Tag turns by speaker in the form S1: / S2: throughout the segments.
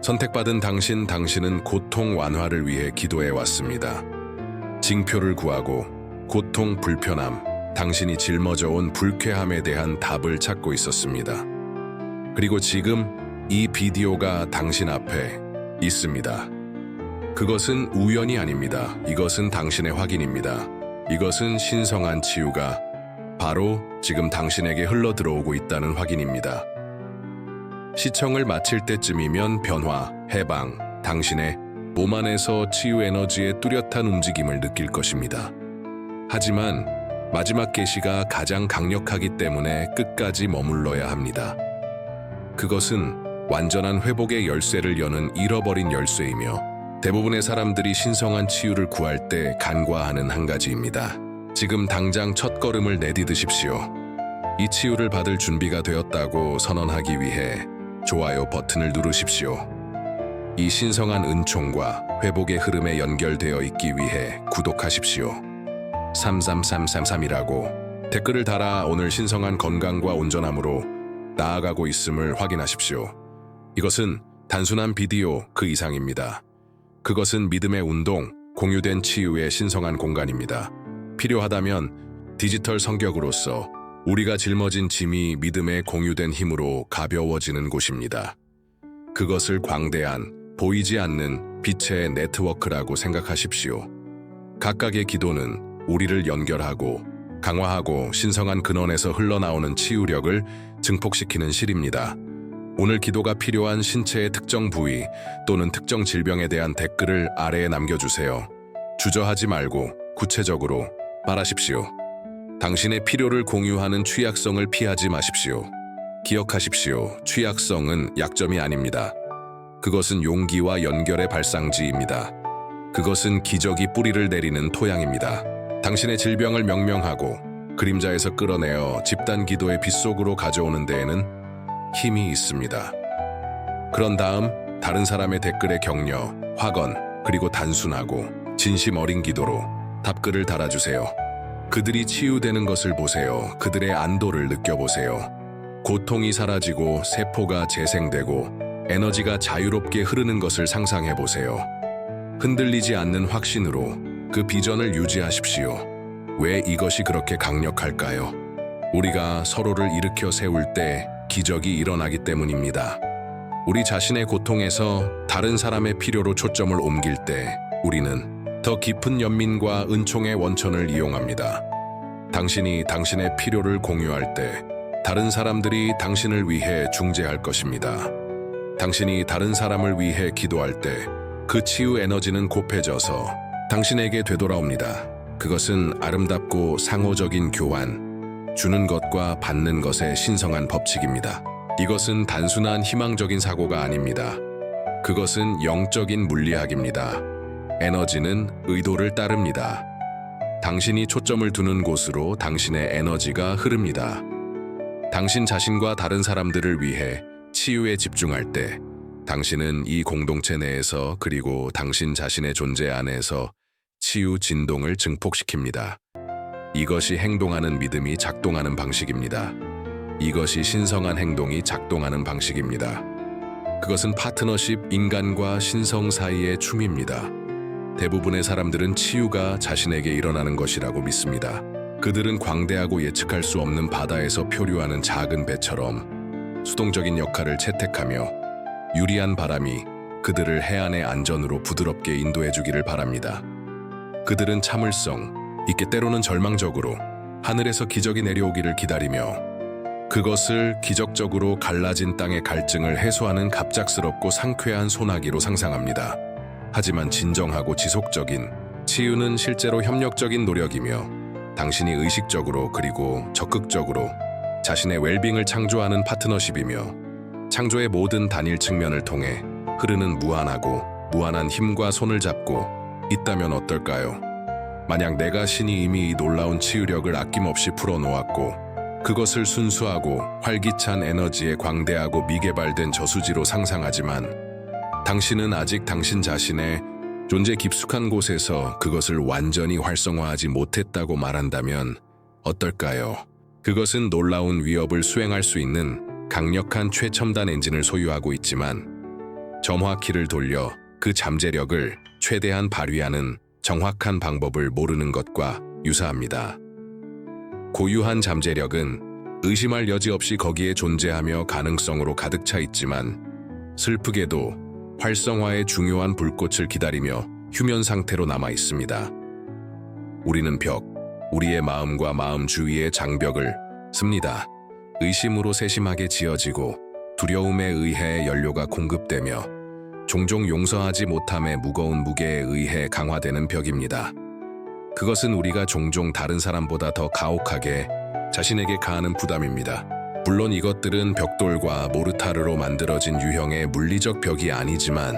S1: 선택받은 당신은 고통 완화를 위해 기도해 왔습니다. 징표를 구하고 고통, 불편함, 당신이 짊어져 온 불쾌함에 대한 답을 찾고 있었습니다. 그리고 지금 이 비디오가 당신 앞에 있습니다. 그것은 우연이 아닙니다. 이것은 당신의 확인입니다. 이것은 신성한 치유가 바로 지금 당신에게 흘러 들어오고 있다는 확인입니다. 시청을 마칠 때쯤이면 변화, 해방, 당신의 몸 안에서 치유 에너지의 뚜렷한 움직임을 느낄 것입니다. 하지만 마지막 계시가 가장 강력하기 때문에 끝까지 머물러야 합니다. 그것은 완전한 회복의 열쇠를 여는 잃어버린 열쇠이며 대부분의 사람들이 신성한 치유를 구할 때 간과하는 한 가지입니다. 지금 당장 첫걸음을 내디디십시오. 이 치유를 받을 준비가 되었다고 선언하기 위해 좋아요 버튼을 누르십시오. 이 신성한 은총과 회복의 흐름에 연결되어 있기 위해 구독하십시오. 33333이라고 댓글을 달아 오늘 신성한 건강과 온전함으로 나아가고 있음을 확인하십시오. 이것은 단순한 비디오 그 이상입니다. 그것은 믿음의 운동, 공유된 치유의 신성한 공간입니다. 필요하다면 디지털 성격으로서 우리가 짊어진 짐이 믿음의 공유된 힘으로 가벼워지는 곳입니다. 그것을 광대한, 보이지 않는 빛의 네트워크라고 생각하십시오. 각각의 기도는 우리를 연결하고 강화하고 신성한 근원에서 흘러나오는 치유력을 증폭시키는 실입니다. 오늘 기도가 필요한 신체의 특정 부위 또는 특정 질병에 대한 댓글을 아래에 남겨주세요. 주저하지 말고 구체적으로 말하십시오. 당신의 필요를 공유하는 취약성을 피하지 마십시오. 기억하십시오. 취약성은 약점이 아닙니다. 그것은 용기와 연결의 발상지입니다. 그것은 기적이 뿌리를 내리는 토양입니다. 당신의 질병을 명명하고 그림자에서 끌어내어 집단 기도의 빗속으로 가져오는 데에는 힘이 있습니다. 그런 다음 다른 사람의 댓글에 격려, 확언, 그리고 단순하고 진심 어린 기도로 답글을 달아주세요. 그들이 치유되는 것을 보세요. 그들의 안도를 느껴보세요. 고통이 사라지고 세포가 재생되고 에너지가 자유롭게 흐르는 것을 상상해보세요. 흔들리지 않는 확신으로 그 비전을 유지하십시오. 왜 이것이 그렇게 강력할까요? 우리가 서로를 일으켜 세울 때 기적이 일어나기 때문입니다. 우리 자신의 고통에서 다른 사람의 필요로 초점을 옮길 때 우리는 더 깊은 연민과 은총의 원천을 이용합니다. 당신이 당신의 필요를 공유할 때 다른 사람들이 당신을 위해 중재할 것입니다. 당신이 다른 사람을 위해 기도할 때 그 치유 에너지는 곱해져서 당신에게 되돌아옵니다. 그것은 아름답고 상호적인 교환, 주는 것과 받는 것의 신성한 법칙입니다. 이것은 단순한 희망적인 사고가 아닙니다. 그것은 영적인 물리학입니다. 에너지는 의도를 따릅니다. 당신이 초점을 두는 곳으로 당신의 에너지가 흐릅니다. 당신 자신과 다른 사람들을 위해 치유에 집중할 때 당신은 이 공동체 내에서 그리고 당신 자신의 존재 안에서 치유 진동을 증폭시킵니다. 이것이 행동하는 믿음이 작동하는 방식입니다. 이것이 신성한 행동이 작동하는 방식입니다. 그것은 파트너십, 인간과 신성 사이의 춤입니다. 대부분의 사람들은 치유가 자신에게 일어나는 것이라고 믿습니다. 그들은 광대하고 예측할 수 없는 바다에서 표류하는 작은 배처럼 수동적인 역할을 채택하며 유리한 바람이 그들을 해안의 안전으로 부드럽게 인도해주기를 바랍니다. 그들은 참을성 있게 때로는 절망적으로 하늘에서 기적이 내려오기를 기다리며 그것을 기적적으로 갈라진 땅의 갈증을 해소하는 갑작스럽고 상쾌한 소나기로 상상합니다. 하지만 진정하고 지속적인 치유는 실제로 협력적인 노력이며 당신이 의식적으로 그리고 적극적으로 자신의 웰빙을 창조하는 파트너십이며 창조의 모든 단일 측면을 통해 흐르는 무한한 힘과 손을 잡고 있다면 어떨까요? 만약 내가 신이 이미 이 놀라운 치유력을 아낌없이 풀어놓았고 그것을 순수하고 활기찬 에너지에 광대하고 미개발된 저수지로 상상하지만 당신은 아직 당신 자신의 존재 깊숙한 곳에서 그것을 완전히 활성화하지 못했다고 말한다면 어떨까요? 그것은 놀라운 위협을 수행할 수 있는 강력한 최첨단 엔진을 소유하고 있지만 점화키를 돌려 그 잠재력을 최대한 발휘하는 정확한 방법을 모르는 것과 유사합니다. 고유한 잠재력은 의심할 여지 없이 거기에 존재하며 가능성으로 가득 차 있지만 슬프게도 활성화의 중요한 불꽃을 기다리며 휴면 상태로 남아 있습니다. 우리는 우리의 마음과 마음 주위의 장벽을 씁니다. 의심으로 세심하게 지어지고 두려움에 의해 연료가 공급되며 종종 용서하지 못함의 무거운 무게에 의해 강화되는 벽입니다. 그것은 우리가 종종 다른 사람보다 더 가혹하게 자신에게 가하는 부담입니다. 물론 이것들은 벽돌과 모르타르로 만들어진 유형의 물리적 벽이 아니지만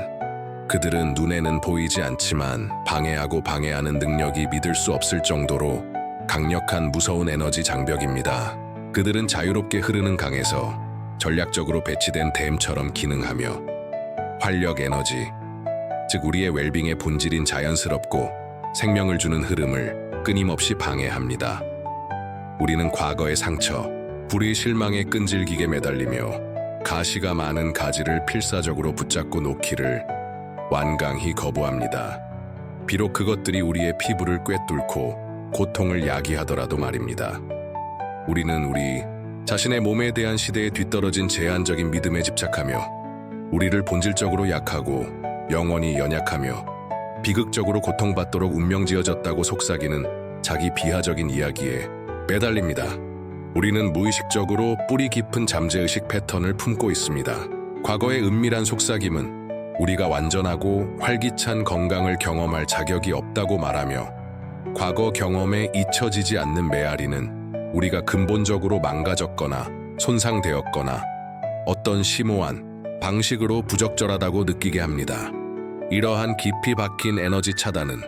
S1: 그들은 눈에는 보이지 않지만 방해하고 방해하는 능력이 믿을 수 없을 정도로 강력한 무서운 에너지 장벽입니다. 그들은 자유롭게 흐르는 강에서 전략적으로 배치된 댐처럼 기능하며 활력 에너지, 즉 우리의 웰빙의 본질인 자연스럽고 생명을 주는 흐름을 끊임없이 방해합니다. 우리는 과거의 상처, 불의 실망에 끈질기게 매달리며 가시가 많은 가지를 필사적으로 붙잡고 놓기를 완강히 거부합니다. 비록 그것들이 우리의 피부를 꿰뚫고 고통을 야기하더라도 말입니다. 우리는 우리 자신의 몸에 대한 시대에 뒤떨어진 제한적인 믿음에 집착하며 우리를 본질적으로 약하고 영원히 연약하며 비극적으로 고통받도록 운명지어졌다고 속삭이는 자기 비하적인 이야기에 매달립니다. 우리는 무의식적으로 뿌리 깊은 잠재의식 패턴을 품고 있습니다. 과거의 은밀한 속삭임은 우리가 완전하고 활기찬 건강을 경험할 자격이 없다고 말하며 과거 경험에 잊혀지지 않는 메아리는 우리가 근본적으로 망가졌거나 손상되었거나 어떤 심오한 방식으로 부적절하다고 느끼게 합니다. 이러한 깊이 박힌 에너지 차단은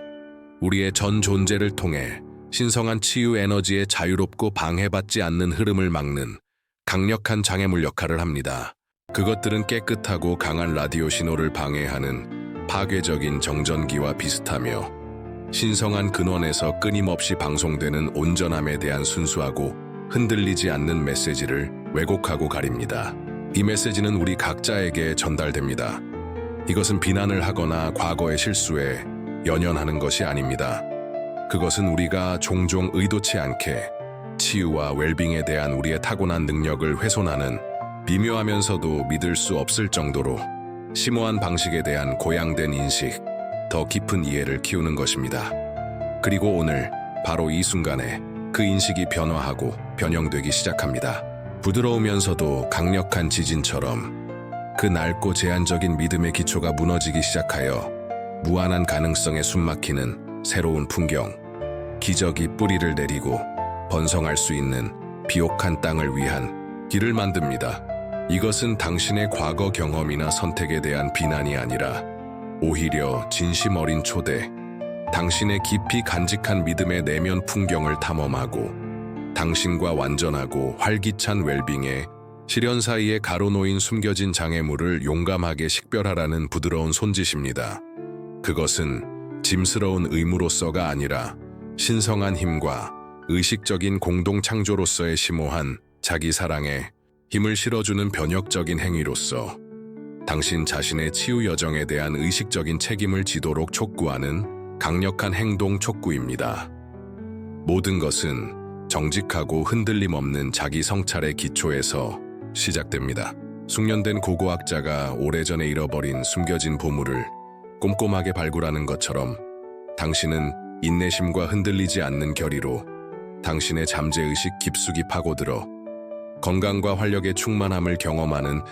S1: 우리의 전 존재를 통해 신성한 치유 에너지에 자유롭고 방해받지 않는 흐름을 막는 강력한 장애물 역할을 합니다. 그것들은 깨끗하고 강한 라디오 신호를 방해하는 파괴적인 정전기와 비슷하며 신성한 근원에서 끊임없이 방송되는 온전함에 대한 순수하고 흔들리지 않는 메시지를 왜곡하고 가립니다. 이 메시지는 우리 각자에게 전달됩니다. 이것은 비난을 하거나 과거의 실수에 연연하는 것이 아닙니다. 그것은 우리가 종종 의도치 않게 치유와 웰빙에 대한 우리의 타고난 능력을 훼손하는 미묘하면서도 믿을 수 없을 정도로 심오한 방식에 대한 고양된 인식, 더 깊은 이해를 키우는 것입니다. 그리고 오늘 바로 이 순간에 그 인식이 변화하고 변형되기 시작합니다. 부드러우면서도 강력한 지진처럼 그 낡고 제한적인 믿음의 기초가 무너지기 시작하여 무한한 가능성에 숨막히는 새로운 풍경, 기적이 뿌리를 내리고 번성할 수 있는 비옥한 땅을 위한 길을 만듭니다. 이것은 당신의 과거 경험이나 선택에 대한 비난이 아니라 오히려 진심 어린 초대, 당신의 깊이 간직한 믿음의 내면 풍경을 탐험하고 당신과 완전하고 활기찬 웰빙에 시련 사이에 가로놓인 숨겨진 장애물을 용감하게 식별하라는 부드러운 손짓입니다. 그것은 짐스러운 의무로서가 아니라 신성한 힘과 의식적인 공동 창조로서의 심오한 자기 사랑에 힘을 실어주는 변혁적인 행위로서 당신 자신의 치유 여정에 대한 의식적인 책임을 지도록 촉구하는 강력한 행동 촉구입니다. 모든 것은 정직하고 흔들림 없는 자기 성찰의 기초에서 시작됩니다. 숙련된 고고학자가 오래전에 잃어버린 숨겨진 보물을 꼼꼼하게 발굴하는 것처럼 당신은 인내심과 흔들리지 않는 결의로 당신의 잠재의식 깊숙이 파고들어 건강과 활력의 충만함을 경험하는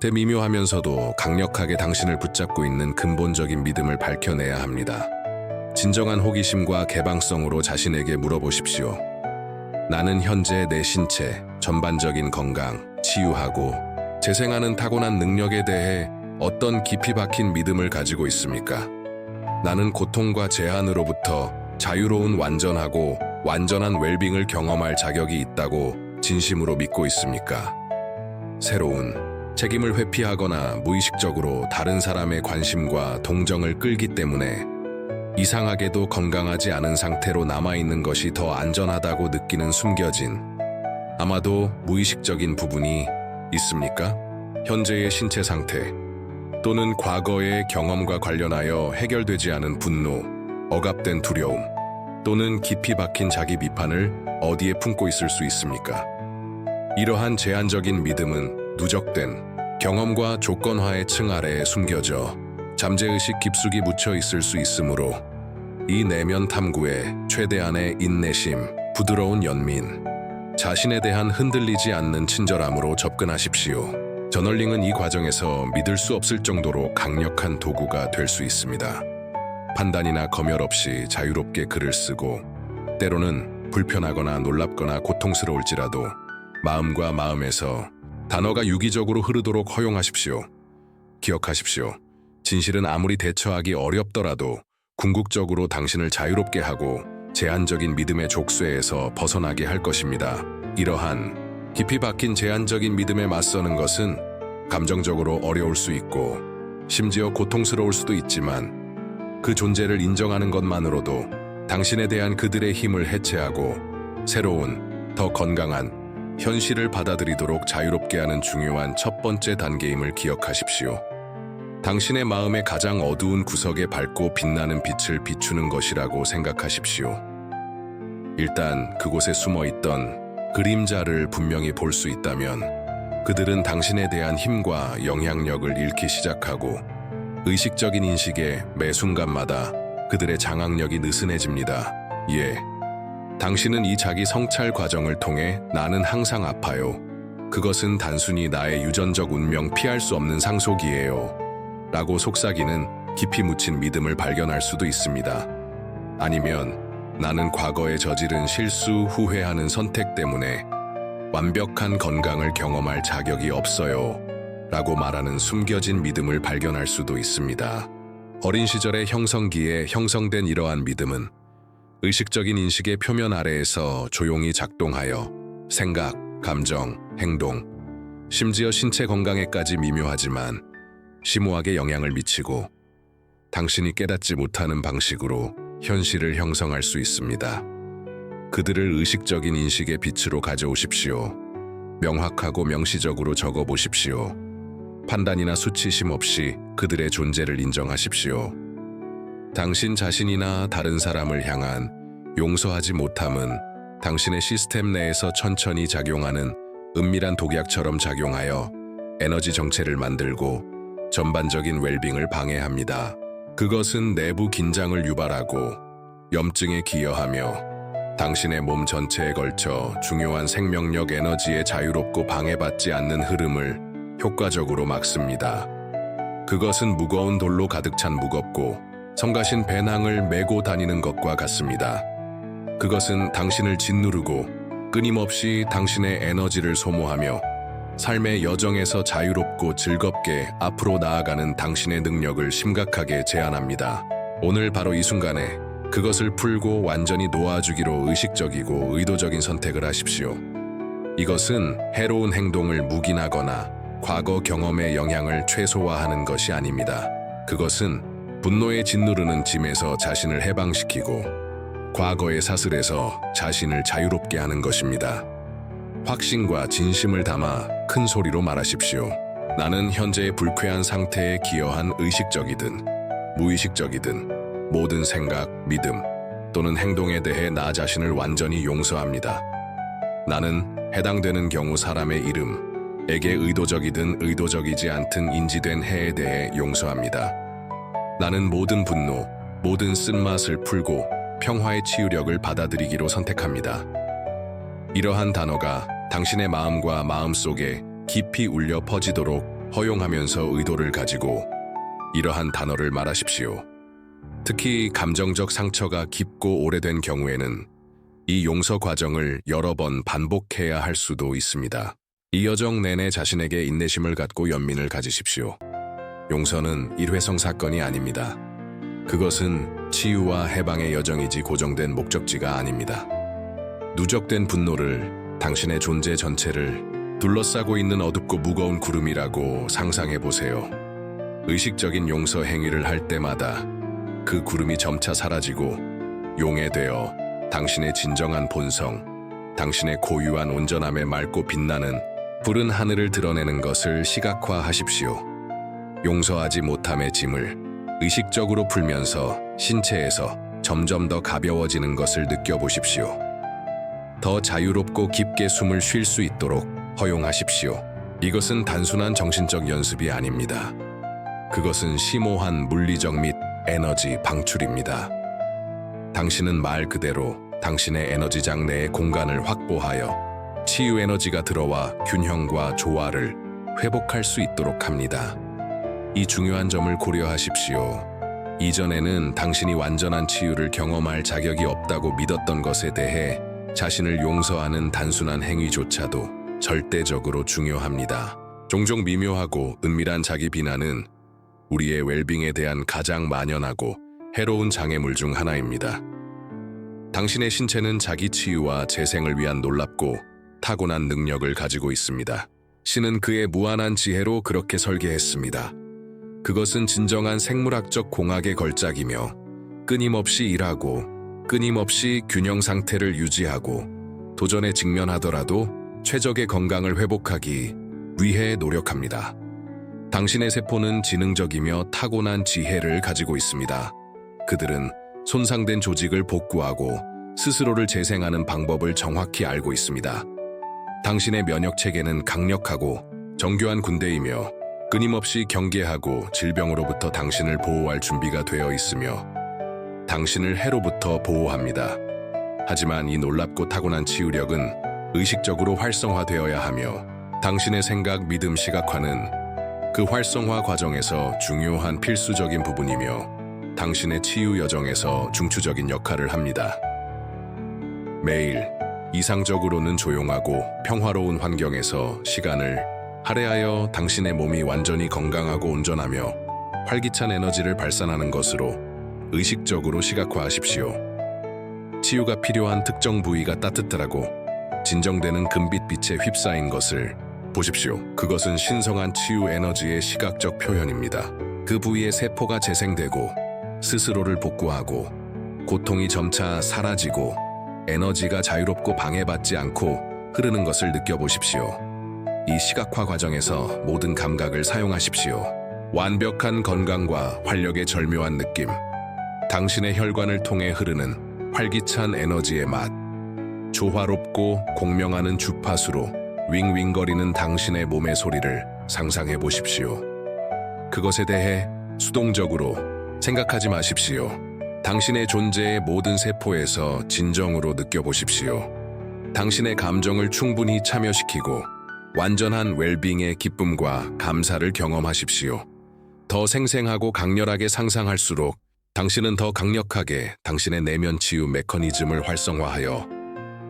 S1: 미묘하면서도 강력하게 당신을 붙잡고 있는 근본적인 믿음을 밝혀내야 합니다. 진정한 호기심과 개방성으로 자신에게 물어보십시오. 나는 현재 내 신체, 전반적인 건강, 치유하고 재생하는 타고난 능력에 대해 어떤 깊이 박힌 믿음을 가지고 있습니까? 나는 고통과 제한으로부터 자유로운 완전하고 완전한 웰빙을 경험할 자격이 있다고 진심으로 믿고 있습니까? 새로운 책임을 회피하거나 무의식적으로 다른 사람의 관심과 동정을 끌기 때문에 이상하게도 건강하지 않은 상태로 남아있는 것이 더 안전하다고 느끼는 숨겨진, 아마도 무의식적인 부분이 있습니까? 현재의 신체 상태, 또는 과거의 경험과 관련하여 해결되지 않은 분노, 억압된 두려움, 또는 깊이 박힌 자기 비판을 어디에 품고 있을 수 있습니까? 이러한 제한적인 믿음은 누적된 경험과 조건화의 층 아래에 숨겨져 잠재의식 깊숙이 묻혀 있을 수 있으므로 이 내면 탐구에 최대한의 인내심, 부드러운 연민, 자신에 대한 흔들리지 않는 친절함으로 접근하십시오. 저널링은 이 과정에서 믿을 수 없을 정도로 강력한 도구가 될 수 있습니다. 판단이나 검열 없이 자유롭게 글을 쓰고 때로는 불편하거나 놀랍거나 고통스러울지라도 마음과 마음에서 단어가 유기적으로 흐르도록 허용하십시오. 기억하십시오. 진실은 아무리 대처하기 어렵더라도 궁극적으로 당신을 자유롭게 하고 제한적인 믿음의 족쇄에서 벗어나게 할 것입니다. 이러한 깊이 박힌 제한적인 믿음에 맞서는 것은 감정적으로 어려울 수 있고 심지어 고통스러울 수도 있지만 그 존재를 인정하는 것만으로도 당신에 대한 그들의 힘을 해체하고 새로운, 더 건강한 현실을 받아들이도록 자유롭게 하는 중요한 첫 번째 단계임을 기억하십시오. 당신의 마음의 가장 어두운 구석에 밝고 빛나는 빛을 비추는 것이라고 생각하십시오. 일단 그곳에 숨어있던 그림자를 분명히 볼 수 있다면 그들은 당신에 대한 힘과 영향력을 잃기 시작하고 의식적인 인식의 매 순간마다 그들의 장악력이 느슨해집니다. 예, 당신은 이 자기 성찰 과정을 통해 나는 항상 아파요. 그것은 단순히 나의 유전적 운명 피할 수 없는 상속이에요. 라고 속삭이는 깊이 묻힌 믿음을 발견할 수도 있습니다. 아니면 나는 과거에 저지른 실수, 후회하는 선택 때문에 완벽한 건강을 경험할 자격이 없어요. 라고 말하는 숨겨진 믿음을 발견할 수도 있습니다. 어린 시절의 형성기에 형성된 이러한 믿음은 의식적인 인식의 표면 아래에서 조용히 작동하여 생각, 감정, 행동, 심지어 신체 건강에까지 미묘하지만 심오하게 영향을 미치고 당신이 깨닫지 못하는 방식으로 현실을 형성할 수 있습니다. 그들을 의식적인 인식의 빛으로 가져오십시오. 명확하고 명시적으로 적어보십시오. 판단이나 수치심 없이 그들의 존재를 인정하십시오. 당신 자신이나 다른 사람을 향한 용서하지 못함은 당신의 시스템 내에서 천천히 작용하는 은밀한 독약처럼 작용하여 에너지 정체를 만들고 전반적인 웰빙을 방해합니다. 그것은 내부 긴장을 유발하고 염증에 기여하며 당신의 몸 전체에 걸쳐 중요한 생명력 에너지에 자유롭고 방해받지 않는 흐름을 효과적으로 막습니다. 그것은 무거운 돌로 가득 찬 무겁고 성가신 배낭을 메고 다니는 것과 같습니다. 그것은 당신을 짓누르고 끊임없이 당신의 에너지를 소모하며 삶의 여정에서 자유롭고 즐겁게 앞으로 나아가는 당신의 능력을 심각하게 제한합니다. 오늘 바로 이 순간에 그것을 풀고 완전히 놓아주기로 의식적이고 의도적인 선택을 하십시오. 이것은 해로운 행동을 묵인하거나 과거 경험의 영향을 최소화하는 것이 아닙니다. 그것은 분노에 짓누르는 짐에서 자신을 해방시키고 과거의 사슬에서 자신을 자유롭게 하는 것입니다. 확신과 진심을 담아 큰 소리로 말하십시오. 나는 현재의 불쾌한 상태에 기여한 의식적이든 무의식적이든 모든 생각, 믿음 또는 행동에 대해 나 자신을 완전히 용서합니다. 나는 해당되는 경우 사람의 이름에게 의도적이든 의도적이지 않든 인지된 해에 대해 용서합니다. 나는 모든 분노, 모든 쓴맛을 풀고 평화의 치유력을 받아들이기로 선택합니다. 이러한 단어가 당신의 마음과 마음속에 깊이 울려 퍼지도록 허용하면서 의도를 가지고 이러한 단어를 말하십시오. 특히 감정적 상처가 깊고 오래된 경우에는 이 용서 과정을 여러 번 반복해야 할 수도 있습니다. 이 여정 내내 자신에게 인내심을 갖고 연민을 가지십시오. 용서는 일회성 사건이 아닙니다. 그것은 치유와 해방의 여정이지 고정된 목적지가 아닙니다. 누적된 분노를 당신의 존재 전체를 둘러싸고 있는 어둡고 무거운 구름이라고 상상해보세요. 의식적인 용서 행위를 할 때마다 그 구름이 점차 사라지고 용에 되어 당신의 진정한 본성, 당신의 고유한 온전함에 맑고 빛나는 푸른 하늘을 드러내는 것을 시각화하십시오. 용서하지 못함의 짐을 의식적으로 풀면서 신체에서 점점 더 가벼워지는 것을 느껴보십시오. 더 자유롭고 깊게 숨을 쉴 수 있도록 허용하십시오. 이것은 단순한 정신적 연습이 아닙니다. 그것은 심오한 물리적 및 에너지 방출입니다. 당신은 말 그대로 당신의 에너지장 내의 공간을 확보하여 치유 에너지가 들어와 균형과 조화를 회복할 수 있도록 합니다. 이 중요한 점을 고려하십시오. 이전에는 당신이 완전한 치유를 경험할 자격이 없다고 믿었던 것에 대해 자신을 용서하는 단순한 행위조차도 절대적으로 중요합니다. 종종 미묘하고 은밀한 자기 비난은 우리의 웰빙에 대한 가장 만연하고 해로운 장애물 중 하나입니다. 당신의 신체는 자기 치유와 재생을 위한 놀랍고 타고난 능력을 가지고 있습니다. 신은 그의 무한한 지혜로 그렇게 설계했습니다. 그것은 진정한 생물학적 공학의 걸작이며 끊임없이 일하고 끊임없이 균형 상태를 유지하고 도전에 직면하더라도 최적의 건강을 회복하기 위해 노력합니다. 당신의 세포는 지능적이며 타고난 지혜를 가지고 있습니다. 그들은 손상된 조직을 복구하고 스스로를 재생하는 방법을 정확히 알고 있습니다. 당신의 면역 체계는 강력하고 정교한 군대이며 끊임없이 경계하고 질병으로부터 당신을 보호할 준비가 되어 있으며 당신을 해로부터 보호합니다. 하지만 이 놀랍고 타고난 치유력은 의식적으로 활성화되어야 하며 당신의 생각, 믿음, 시각화는 그 활성화 과정에서 중요한 필수적인 부분이며 당신의 치유 여정에서 중추적인 역할을 합니다. 매일 이상적으로는 조용하고 평화로운 환경에서 시간을 할애하여 당신의 몸이 완전히 건강하고 온전하며 활기찬 에너지를 발산하는 것으로 의식적으로 시각화하십시오. 치유가 필요한 특정 부위가 따뜻하고 진정되는 금빛 빛에 휩싸인 것을 보십시오. 그것은 신성한 치유 에너지의 시각적 표현입니다. 그 부위의 세포가 재생되고 스스로를 복구하고 고통이 점차 사라지고 에너지가 자유롭고 방해받지 않고 흐르는 것을 느껴보십시오. 이 시각화 과정에서 모든 감각을 사용하십시오. 완벽한 건강과 활력의 절묘한 느낌, 당신의 혈관을 통해 흐르는 활기찬 에너지의 맛, 조화롭고 공명하는 주파수로 윙윙거리는 당신의 몸의 소리를 상상해 보십시오. 그것에 대해 수동적으로 생각하지 마십시오. 당신의 존재의 모든 세포에서 진정으로 느껴보십시오. 당신의 감정을 충분히 참여시키고 완전한 웰빙의 기쁨과 감사를 경험하십시오. 더 생생하고 강렬하게 상상할수록 당신은 더 강력하게 당신의 내면 치유 메커니즘을 활성화하여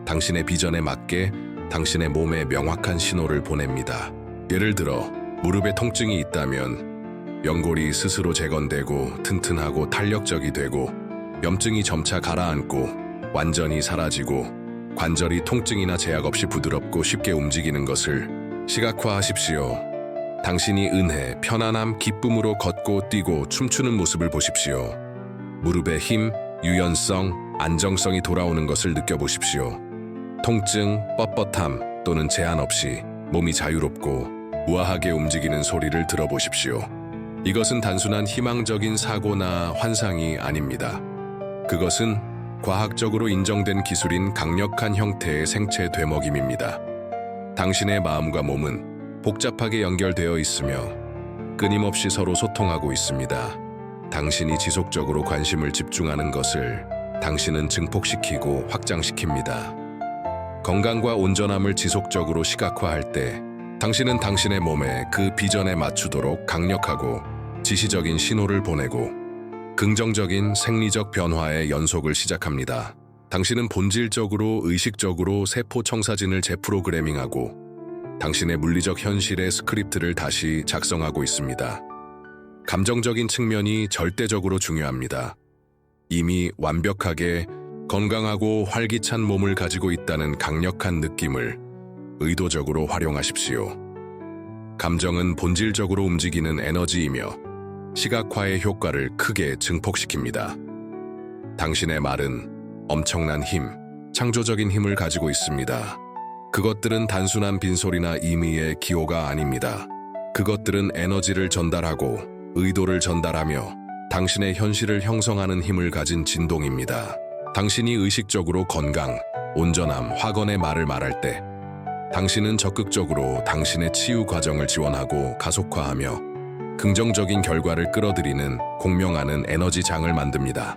S1: 당신의 비전에 맞게 당신의 몸에 명확한 신호를 보냅니다. 예를 들어 무릎에 통증이 있다면 연골이 스스로 재건되고 튼튼하고 탄력적이 되고 염증이 점차 가라앉고 완전히 사라지고 관절이 통증이나 제약 없이 부드럽고 쉽게 움직이는 것을 시각화하십시오. 당신이 은혜, 편안함, 기쁨으로 걷고 뛰고 춤추는 모습을 보십시오. 무릎의 힘, 유연성, 안정성이 돌아오는 것을 느껴보십시오. 통증, 뻣뻣함 또는 제한 없이 몸이 자유롭고 우아하게 움직이는 소리를 들어보십시오. 이것은 단순한 희망적인 사고나 환상이 아닙니다. 그것은 과학적으로 인정된 기술인 강력한 형태의 생체 되먹임입니다. 당신의 마음과 몸은 복잡하게 연결되어 있으며 끊임없이 서로 소통하고 있습니다. 당신이 지속적으로 관심을 집중하는 것을 당신은 증폭시키고 확장시킵니다. 건강과 온전함을 지속적으로 시각화할 때 당신은 당신의 몸에 그 비전에 맞추도록 강력하고 지시적인 신호를 보내고 긍정적인 생리적 변화의 연속을 시작합니다. 당신은 본질적으로 의식적으로 세포 청사진을 재프로그래밍하고 당신의 물리적 현실의 스크립트를 다시 작성하고 있습니다. 감정적인 측면이 절대적으로 중요합니다. 이미 완벽하게 건강하고 활기찬 몸을 가지고 있다는 강력한 느낌을 의도적으로 활용하십시오. 감정은 본질적으로 움직이는 에너지이며 시각화의 효과를 크게 증폭시킵니다. 당신의 말은 엄청난 힘, 창조적인 힘을 가지고 있습니다. 그것들은 단순한 빈소리나 임의의 기호가 아닙니다. 그것들은 에너지를 전달하고 의도를 전달하며 당신의 현실을 형성하는 힘을 가진 진동입니다. 당신이 의식적으로 건강, 온전함, 화건의 말을 말할 때 당신은 적극적으로 당신의 치유 과정을 지원하고 가속화하며 긍정적인 결과를 끌어들이는 공명하는 에너지장을 만듭니다.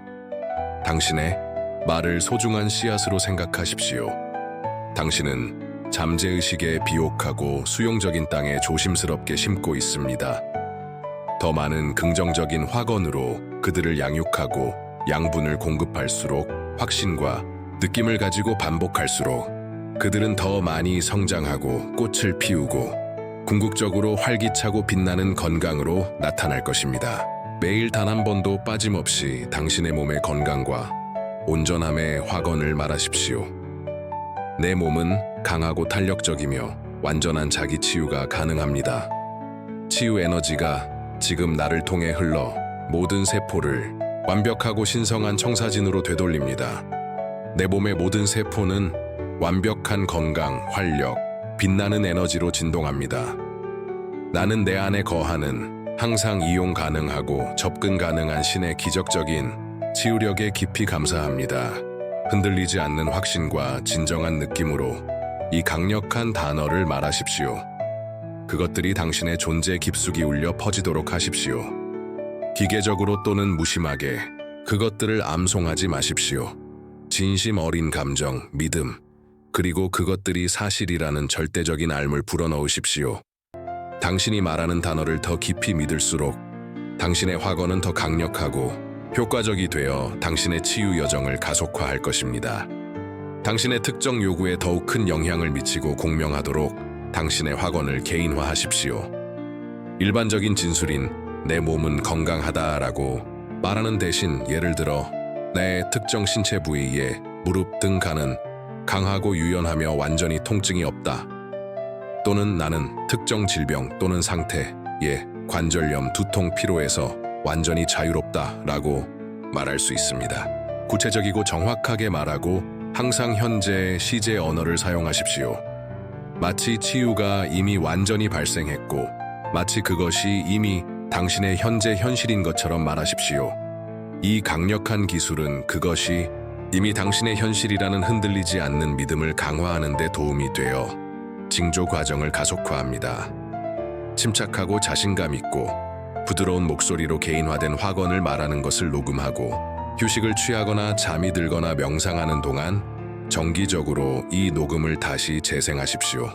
S1: 당신의 말을 소중한 씨앗으로 생각하십시오. 당신은 잠재의식에 비옥하고 수용적인 땅에 조심스럽게 심고 있습니다. 더 많은 긍정적인 화건으로 그들을 양육하고 양분을 공급할수록 확신과 느낌을 가지고 반복할수록 그들은 더 많이 성장하고 꽃을 피우고 궁극적으로 활기차고 빛나는 건강으로 나타날 것입니다. 매일 단 한 번도 빠짐없이 당신의 몸의 건강과 온전함의 화건을 말하십시오. 내 몸은 강하고 탄력적이며 완전한 자기 치유가 가능합니다. 치유 에너지가 지금 나를 통해 흘러 모든 세포를 완벽하고 신성한 청사진으로 되돌립니다. 내 몸의 모든 세포는 완벽한 건강, 활력, 빛나는 에너지로 진동합니다. 나는 내 안에 거하는 항상 이용 가능하고 접근 가능한 신의 기적적인 치유력에 깊이 감사합니다. 흔들리지 않는 확신과 진정한 느낌으로 이 강력한 단어를 말하십시오. 그것들이 당신의 존재 깊숙이 울려 퍼지도록 하십시오. 기계적으로 또는 무심하게 그것들을 암송하지 마십시오. 진심 어린 감정, 믿음, 그리고 그것들이 사실이라는 절대적인 알물 불어넣으십시오. 당신이 말하는 단어를 더 깊이 믿을수록 당신의 화건은 더 강력하고 효과적이 되어 당신의 치유 여정을 가속화할 것입니다. 당신의 특정 요구에 더욱 큰 영향을 미치고 공명하도록 당신의 화건을 개인화하십시오. 일반적인 진술인 내 몸은 건강하다라고 말하는 대신 예를 들어 내 특정 신체 부위에 무릎 등 간은 강하고 유연하며 완전히 통증이 없다. 또는 나는 특정 질병 또는 상태에 관절염, 두통, 피로에서 완전히 자유롭다 라고 말할 수 있습니다. 구체적이고 정확하게 말하고 항상 현재 시제 언어를 사용하십시오. 마치 치유가 이미 완전히 발생했고 마치 그것이 이미 당신의 현재 현실인 것처럼 말하십시오. 이 강력한 기술은 그것이 이미 당신의 현실이라는 흔들리지 않는 믿음을 강화하는 데 도움이 되어 징조 과정을 가속화합니다. 침착하고 자신감 있고 부드러운 목소리로 개인화된 화건을 말하는 것을 녹음하고 휴식을 취하거나 잠이 들거나 명상하는 동안 정기적으로 이 녹음을 다시 재생하십시오.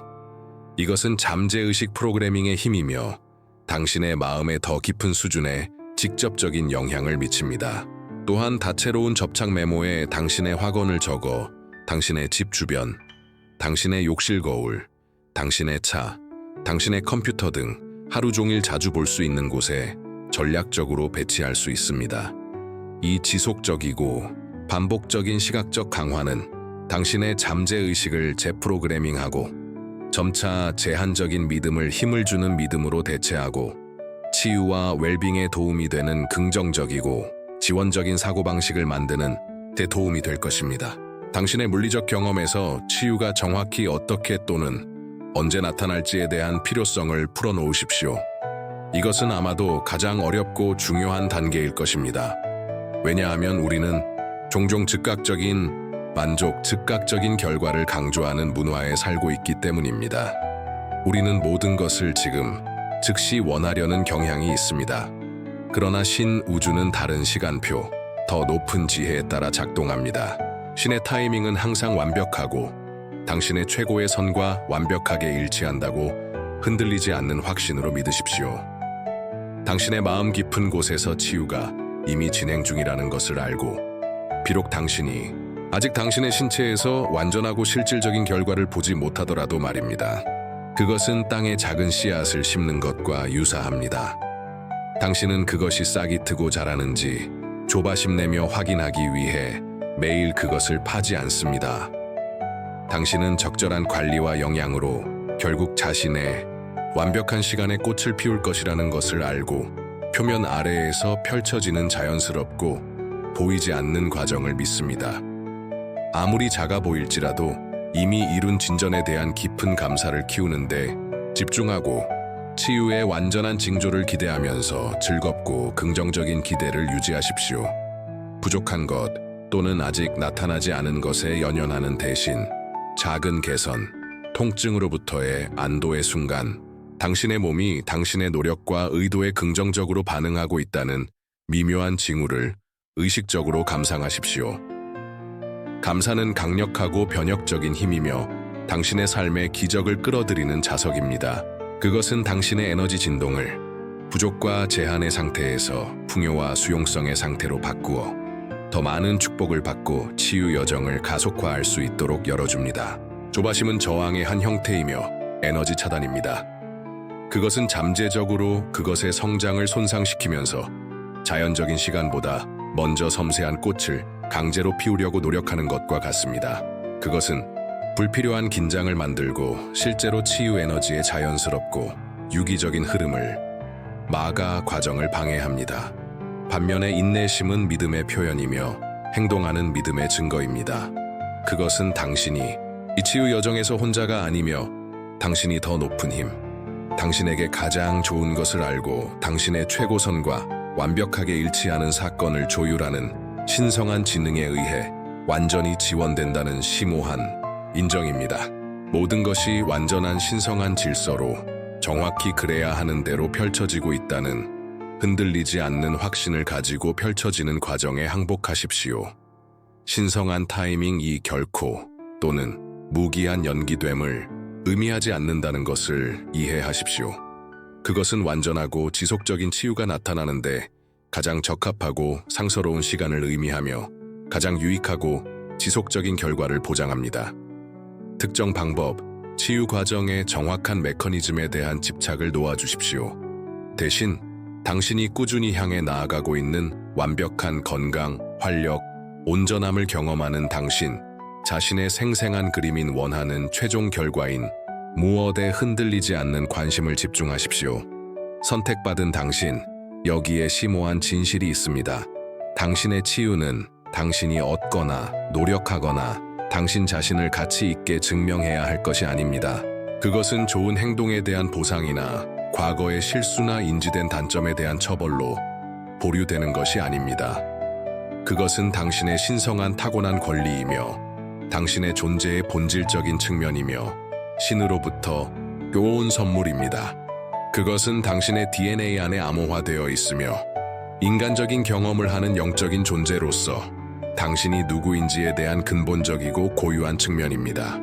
S1: 이것은 잠재의식 프로그래밍의 힘이며 당신의 마음의 더 깊은 수준에 직접적인 영향을 미칩니다. 또한 다채로운 접착 메모에 당신의 화건을 적어 당신의 집 주변, 당신의 욕실 거울, 당신의 차, 당신의 컴퓨터 등 하루 종일 자주 볼 수 있는 곳에 전략적으로 배치할 수 있습니다. 이 지속적이고 반복적인 시각적 강화는 당신의 잠재의식을 재프로그래밍하고 점차 제한적인 믿음을 힘을 주는 믿음으로 대체하고 치유와 웰빙에 도움이 되는 긍정적이고 지원적인 사고방식을 만드는 데 도움이 될 것입니다. 당신의 물리적 경험에서 치유가 정확히 어떻게 또는 언제 나타날지에 대한 필요성을 풀어놓으십시오. 이것은 아마도 가장 어렵고 중요한 단계일 것입니다. 왜냐하면 우리는 종종 즉각적인 만족, 즉각적인 결과를 강조하는 문화에 살고 있기 때문입니다. 우리는 모든 것을 지금, 즉시 원하려는 경향이 있습니다. 그러나 신 우주는 다른 시간표, 더 높은 지혜에 따라 작동합니다. 신의 타이밍은 항상 완벽하고 당신의 최고의 선과 완벽하게 일치한다고 흔들리지 않는 확신으로 믿으십시오. 당신의 마음 깊은 곳에서 치유가 이미 진행 중이라는 것을 알고 비록 당신이 아직 당신의 신체에서 완전하고 실질적인 결과를 보지 못하더라도 말입니다. 그것은 땅에 작은 씨앗을 심는 것과 유사합니다. 당신은 그것이 싹이 트고 자라는지 조바심 내며 확인하기 위해 매일 그것을 파지 않습니다. 당신은 적절한 관리와 영양으로 결국 자신의 완벽한 시간에 꽃을 피울 것이라는 것을 알고 표면 아래에서 펼쳐지는 자연스럽고 보이지 않는 과정을 믿습니다. 아무리 작아 보일지라도 이미 이룬 진전에 대한 깊은 감사를 키우는데 집중하고 치유의 완전한 징조를 기대하면서 즐겁고 긍정적인 기대를 유지하십시오. 부족한 것 또는 아직 나타나지 않은 것에 연연하는 대신 작은 개선, 통증으로부터의 안도의 순간, 당신의 몸이 당신의 노력과 의도에 긍정적으로 반응하고 있다는 미묘한 징후를 의식적으로 감상하십시오. 감사는 강력하고 변혁적인 힘이며 당신의 삶에 기적을 끌어들이는 자석입니다. 그것은 당신의 에너지 진동을 부족과 제한의 상태에서 풍요와 수용성의 상태로 바꾸어 더 많은 축복을 받고 치유 여정을 가속화할 수 있도록 열어줍니다. 조바심은 저항의 한 형태이며 에너지 차단입니다. 그것은 잠재적으로 그것의 성장을 손상시키면서 자연적인 시간보다 먼저 섬세한 꽃을 강제로 피우려고 노력하는 것과 같습니다. 그것은 불필요한 긴장을 만들고 실제로 치유 에너지의 자연스럽고 유기적인 흐름을 막아 과정을 방해합니다. 반면에 인내심은 믿음의 표현이며 행동하는 믿음의 증거입니다. 그것은 당신이 이 치유 여정에서 혼자가 아니며 당신이 더 높은 힘, 당신에게 가장 좋은 것을 알고 당신의 최고선과 완벽하게 일치하는 사건을 조율하는 신성한 지능에 의해 완전히 지원된다는 심오한 인정입니다. 모든 것이 완전한 신성한 질서로 정확히 그래야 하는 대로 펼쳐지고 있다는 흔들리지 않는 확신을 가지고 펼쳐지는 과정에 항복하십시오. 신성한 타이밍이 결코 또는 무기한 연기됨을 의미하지 않는다는 것을 이해하십시오. 그것은 완전하고 지속적인 치유가 나타나는데 가장 적합하고 상서로운 시간을 의미하며 가장 유익하고 지속적인 결과를 보장합니다. 특정 방법, 치유 과정의 정확한 메커니즘에 대한 집착을 놓아주십시오. 대신 당신이 꾸준히 향해 나아가고 있는 완벽한 건강, 활력, 온전함을 경험하는 당신, 자신의 생생한 그림인 원하는 최종 결과인 무엇에 흔들리지 않는 관심을 집중하십시오. 선택받은 당신, 여기에 심오한 진실이 있습니다. 당신의 치유는 당신이 얻거나 노력하거나 당신 자신을 가치 있게 증명해야 할 것이 아닙니다. 그것은 좋은 행동에 대한 보상이나 과거의 실수나 인지된 단점에 대한 처벌로 보류되는 것이 아닙니다. 그것은 당신의 신성한 타고난 권리이며 당신의 존재의 본질적인 측면이며 신으로부터 교온 선물입니다. 그것은 당신의 DNA 안에 암호화되어 있으며 인간적인 경험을 하는 영적인 존재로서 당신이 누구인지에 대한 근본적이고 고유한 측면입니다.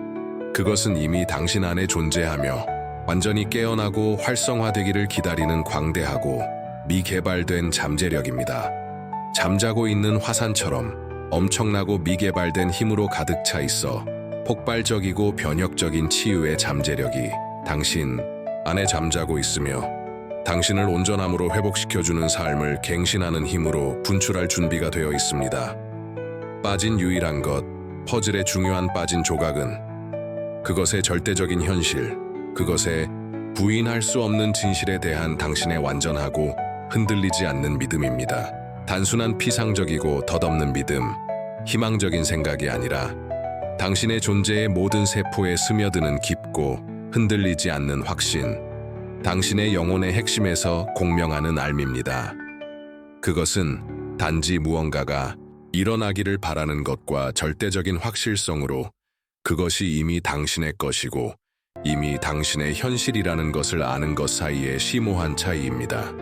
S1: 그것은 이미 당신 안에 존재하며 완전히 깨어나고 활성화되기를 기다리는 광대하고 미개발된 잠재력입니다. 잠자고 있는 화산처럼 엄청나고 미개발된 힘으로 가득 차 있어 폭발적이고 변혁적인 치유의 잠재력이 당신 안에 잠자고 있으며 당신을 온전함으로 회복시켜주는 삶을 갱신하는 힘으로 분출할 준비가 되어 있습니다. 빠진 유일한 것, 퍼즐의 중요한 빠진 조각은 그것의 절대적인 현실, 그것의 부인할 수 없는 진실에 대한 당신의 완전하고 흔들리지 않는 믿음입니다. 단순한 피상적이고 덧없는 믿음, 희망적인 생각이 아니라 당신의 존재의 모든 세포에 스며드는 깊고 흔들리지 않는 확신, 당신의 영혼의 핵심에서 공명하는 알미입니다. 그것은 단지 무언가가 일어나기를 바라는 것과 절대적인 확실성으로 그것이 이미 당신의 것이고 이미 당신의 현실이라는 것을 아는 것 사이의 심오한 차이입니다.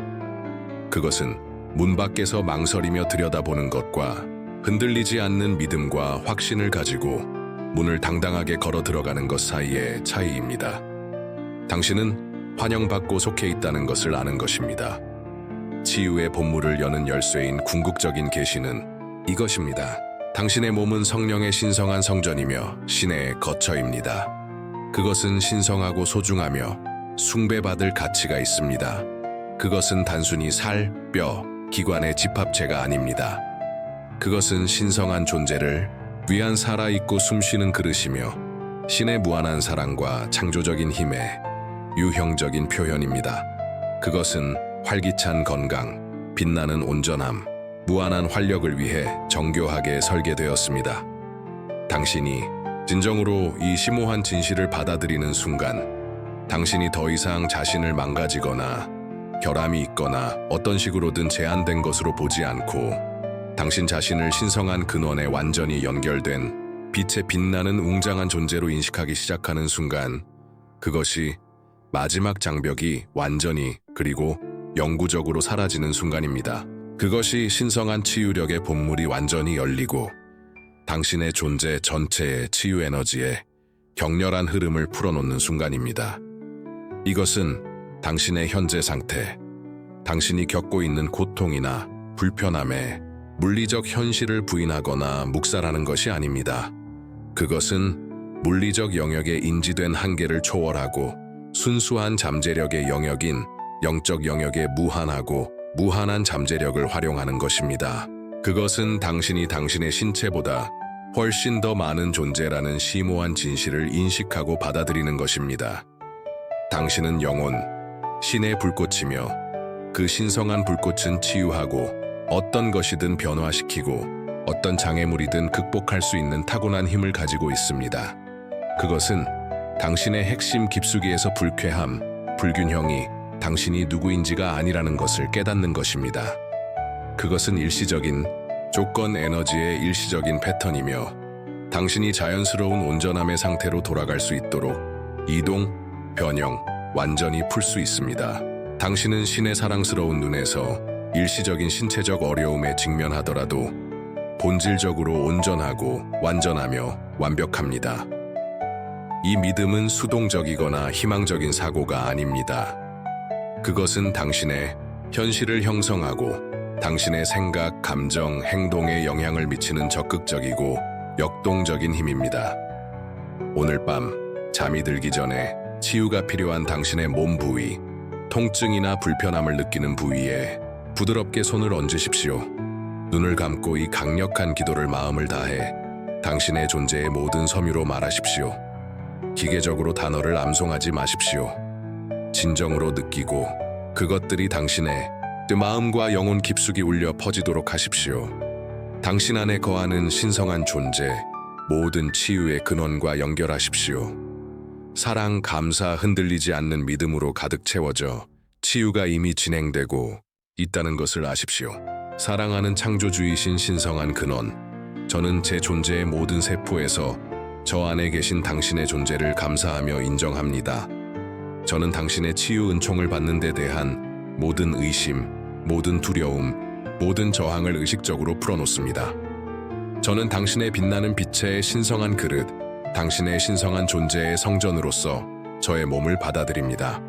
S1: 그것은 문 밖에서 망설이며 들여다보는 것과 흔들리지 않는 믿음과 확신을 가지고 문을 당당하게 걸어 들어가는 것 사이의 차이입니다. 당신은 환영받고 속해 있다는 것을 아는 것입니다. 치유의 본물을 여는 열쇠인 궁극적인 계시는 이것입니다. 당신의 몸은 성령의 신성한 성전이며 신의 거처입니다. 그것은 신성하고 소중하며 숭배받을 가치가 있습니다. 그것은 단순히 살, 뼈, 기관의 집합체가 아닙니다. 그것은 신성한 존재를 위한 살아있고 숨쉬는 그릇이며 신의 무한한 사랑과 창조적인 힘의 유형적인 표현입니다. 그것은 활기찬 건강, 빛나는 온전함, 무한한 활력을 위해 정교하게 설계되었습니다. 당신이 진정으로 이 심오한 진실을 받아들이는 순간 당신이 더 이상 자신을 망가지거나 결함이 있거나 어떤 식으로든 제한된 것으로 보지 않고 당신 자신을 신성한 근원에 완전히 연결된 빛에 빛나는 웅장한 존재로 인식하기 시작하는 순간, 그것이 마지막 장벽이 완전히 그리고 영구적으로 사라지는 순간입니다. 그것이 신성한 치유력의 본물이 완전히 열리고 당신의 존재 전체의 치유 에너지에 격렬한 흐름을 풀어놓는 순간입니다. 이것은 당신의 현재 상태, 당신이 겪고 있는 고통이나 불편함에 물리적 현실을 부인하거나 묵살하는 것이 아닙니다. 그것은 물리적 영역에 인지된 한계를 초월하고 순수한 잠재력의 영역인 영적 영역의 무한하고 무한한 잠재력을 활용하는 것입니다. 그것은 당신이 당신의 신체보다 훨씬 더 많은 존재라는 심오한 진실을 인식하고 받아들이는 것입니다. 당신은 영혼, 신의 불꽃이며 그 신성한 불꽃은 치유하고 어떤 것이든 변화시키고 어떤 장애물이든 극복할 수 있는 타고난 힘을 가지고 있습니다. 그것은 당신의 핵심 깊숙이에서 불쾌함, 불균형이 당신이 누구인지가 아니라는 것을 깨닫는 것입니다. 그것은 일시적인 조건 에너지의 일시적인 패턴이며 당신이 자연스러운 온전함의 상태로 돌아갈 수 있도록 이동, 변형, 완전히 풀 수 있습니다. 당신은 신의 사랑스러운 눈에서 일시적인 신체적 어려움에 직면하더라도 본질적으로 온전하고 완전하며 완벽합니다. 이 믿음은 수동적이거나 희망적인 사고가 아닙니다. 그것은 당신의 현실을 형성하고 당신의 생각, 감정, 행동에 영향을 미치는 적극적이고 역동적인 힘입니다. 오늘 밤 잠이 들기 전에 치유가 필요한 당신의 몸 부위, 통증이나 불편함을 느끼는 부위에 부드럽게 손을 얹으십시오. 눈을 감고 이 강력한 기도를 마음을 다해 당신의 존재의 모든 섬유로 말하십시오. 기계적으로 단어를 암송하지 마십시오. 진정으로 느끼고 그것들이 당신의 마음과 영혼 깊숙이 울려 퍼지도록 하십시오. 당신 안에 거하는 신성한 존재, 모든 치유의 근원과 연결하십시오. 사랑, 감사, 흔들리지 않는 믿음으로 가득 채워져 치유가 이미 진행되고 있다는 것을 아십시오. 사랑하는 창조주이신 신성한 근원, 저는 제 존재의 모든 세포에서 저 안에 계신 당신의 존재를 감사하며 인정합니다. 저는 당신의 치유 은총을 받는 데 대한 모든 의심, 모든 두려움, 모든 저항을 의식적으로 풀어놓습니다. 저는 당신의 빛나는 빛의 신성한 그릇, 당신의 신성한 존재의 성전으로서 저의 몸을 받아들입니다.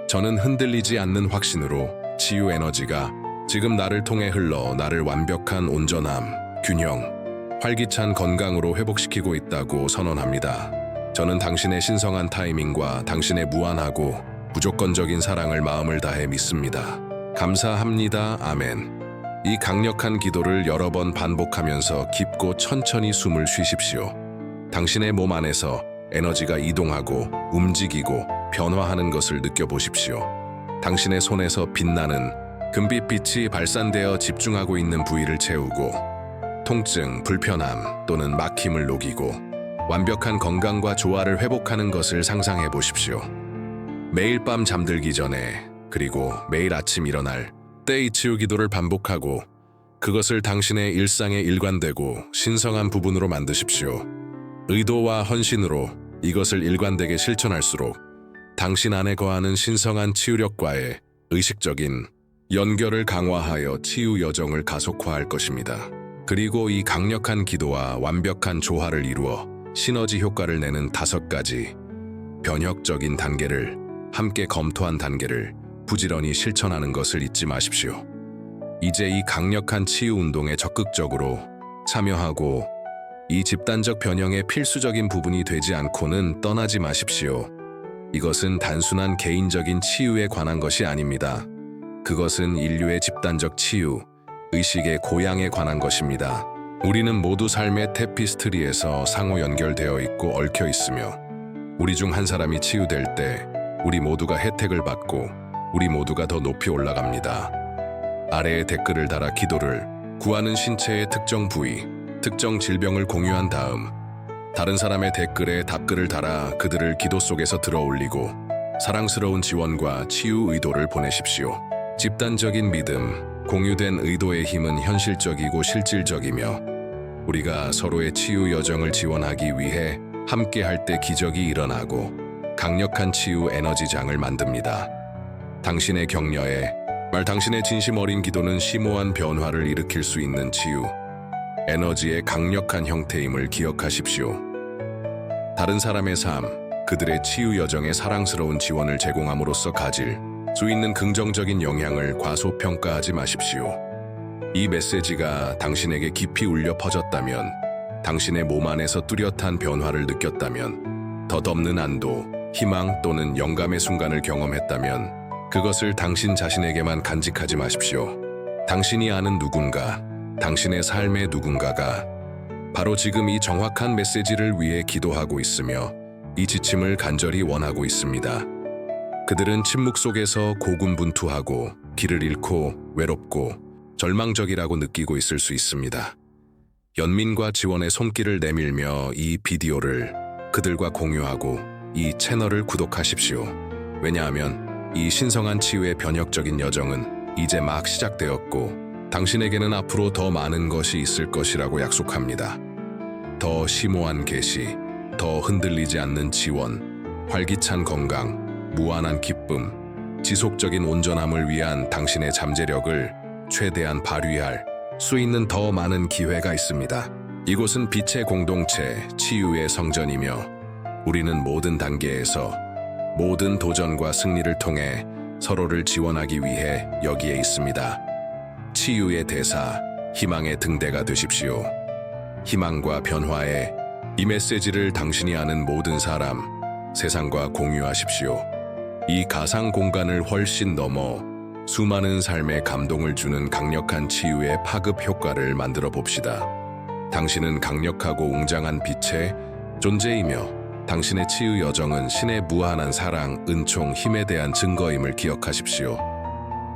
S1: 저는 흔들리지 않는 확신으로 치유 에너지가 지금 나를 통해 흘러 나를 완벽한 온전함, 균형, 활기찬 건강으로 회복시키고 있다고 선언합니다. 저는 당신의 신성한 타이밍과 당신의 무한하고 무조건적인 사랑을 마음을 다해 믿습니다. 감사합니다. 아멘. 이 강력한 기도를 여러 번 반복하면서 깊고 천천히 숨을 쉬십시오. 당신의 몸 안에서 에너지가 이동하고 움직이고 변화하는 것을 느껴보십시오. 당신의 손에서 빛나는 금빛빛이 발산되어 집중하고 있는 부위를 채우고 통증, 불편함 또는 막힘을 녹이고 완벽한 건강과 조화를 회복하는 것을 상상해 보십시오. 매일 밤 잠들기 전에 그리고 매일 아침 일어날 때 이 치유 기도를 반복하고 그것을 당신의 일상에 일관되고 신성한 부분으로 만드십시오. 의도와 헌신으로 이것을 일관되게 실천할수록 당신 안에 거하는 신성한 치유력과의 의식적인 연결을 강화하여 치유 여정을 가속화할 것입니다. 그리고 이 강력한 기도와 완벽한 조화를 이루어 시너지 효과를 내는 5가지 변혁적인 단계를 함께 검토한 단계를 부지런히 실천하는 것을 잊지 마십시오. 이제 이 강력한 치유 운동에 적극적으로 참여하고 이 집단적 변형의 필수적인 부분이 되지 않고는 떠나지 마십시오. 이것은 단순한 개인적인 치유에 관한 것이 아닙니다. 그것은 인류의 집단적 치유, 의식의 고양에 관한 것입니다. 우리는 모두 삶의 테피스트리에서 상호 연결되어 있고 얽혀 있으며 우리 중 한 사람이 치유될 때 우리 모두가 혜택을 받고 우리 모두가 더 높이 올라갑니다. 아래에 댓글을 달아 기도를 구하는 신체의 특정 부위, 특정 질병을 공유한 다음 다른 사람의 댓글에 답글을 달아 그들을 기도 속에서 들어올리고 사랑스러운 지원과 치유 의도를 보내십시오. 집단적인 믿음, 공유된 의도의 힘은 현실적이고 실질적이며 우리가 서로의 치유 여정을 지원하기 위해 함께 할 때 기적이 일어나고 강력한 치유 에너지장을 만듭니다. 당신의 격려에 당신의 진심 어린 기도는 심오한 변화를 일으킬 수 있는 치유 에너지의 강력한 형태임을 기억하십시오. 다른 사람의 삶, 그들의 치유 여정에 사랑스러운 지원을 제공함으로써 가질 수 있는 긍정적인 영향을 과소평가하지 마십시오. 이 메시지가 당신에게 깊이 울려 퍼졌다면, 당신의 몸 안에서 뚜렷한 변화를 느꼈다면, 덧없는 안도, 희망 또는 영감의 순간을 경험했다면 그것을 당신 자신에게만 간직하지 마십시오. 당신이 아는 누군가, 당신의 삶의 누군가가 바로 지금 이 정확한 메시지를 위해 기도하고 있으며 이 지침을 간절히 원하고 있습니다. 그들은 침묵 속에서 고군분투하고 길을 잃고 외롭고 절망적이라고 느끼고 있을 수 있습니다. 연민과 지원의 손길을 내밀며 이 비디오를 그들과 공유하고 이 채널을 구독하십시오. 왜냐하면 이 신성한 치유의 변혁적인 여정은 이제 막 시작되었고 당신에게는 앞으로 더 많은 것이 있을 것이라고 약속합니다. 더 심오한 계시, 더 흔들리지 않는 지원, 활기찬 건강, 무한한 기쁨, 지속적인 온전함을 위한 당신의 잠재력을 최대한 발휘할 수 있는 더 많은 기회가 있습니다. 이곳은 빛의 공동체, 치유의 성전이며 우리는 모든 단계에서 모든 도전과 승리를 통해 서로를 지원하기 위해 여기에 있습니다. 치유의 대사, 희망의 등대가 되십시오. 희망과 변화의 이 메시지를 당신이 아는 모든 사람, 세상과 공유하십시오. 이 가상 공간을 훨씬 넘어 수많은 삶에 감동을 주는 강력한 치유의 파급 효과를 만들어 봅시다. 당신은 강력하고 웅장한 빛의 존재이며 당신의 치유 여정은 신의 무한한 사랑, 은총, 힘에 대한 증거임을 기억하십시오.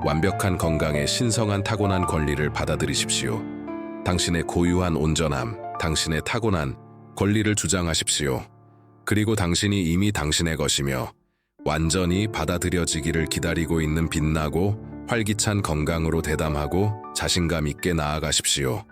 S1: 완벽한 건강의 신성한 타고난 권리를 받아들이십시오. 당신의 고유한 온전함, 당신의 타고난 권리를 주장하십시오. 그리고 당신이 이미 당신의 것이며 완전히 받아들여지기를 기다리고 있는 빛나고 활기찬 건강으로 대담하고 자신감 있게 나아가십시오.